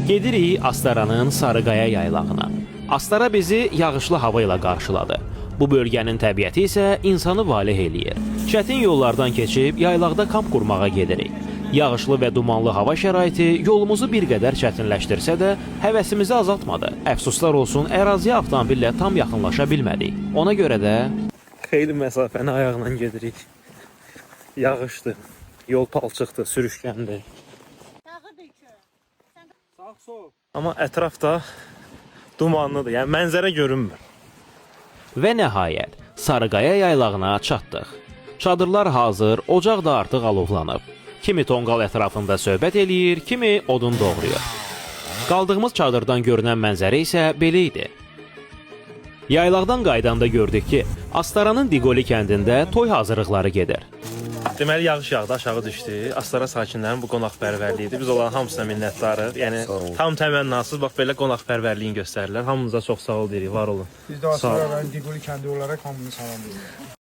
Gedirik Astaranın Sarıqaya yaylağına. Astara bizi yağışlı hava ilə qarşıladı. Bu bölgənin təbiəti isə insanı valeh eləyir. Çətin yollardan keçib yaylaqda kamp qurmağa gedirik. Yağışlı və dumanlı hava şəraiti yolumuzu bir qədər çətinləşdirsə də həvəsimizi azaltmadı. Əfsuslar olsun, əraziyə avtomobillə tam yaxınlaşa bilmədik. Ona görə də xeyli məsafəni ayaqla gedirik. Yağışdır, yol palçıqdır, sürüşkəndir. Amma ətrafda dumanlıdır, yəni mənzərə görünmür. Və nəhayət, Sarıqaya yaylağına çatdıq. Çadırlar hazır, ocaq da artıq alovlanıb. Kimi tonqal ətrafında söhbət eləyir, kimi odun doğrayır. Qaldığımız çadırdan görünən mənzərə isə belə idi. Yaylaqdan qaydanda gördük ki, Astaranın Diqoli kəndində toy hazırlıqları gedir. Deməli, yağış yağdı, aşağı düşdü. Astara sakinlərinin bu qonaqpərvərliyidir. Biz onların hamısına minnətdarıq. Yəni, tam təmənnasız, bax, belə qonaqpərvərliyin göstərirlər. Hamınıza çox sağ ol deyirik, var olun. Biz də Astara rayonu Diqoli kəndi olaraq hamını salamlayırıq.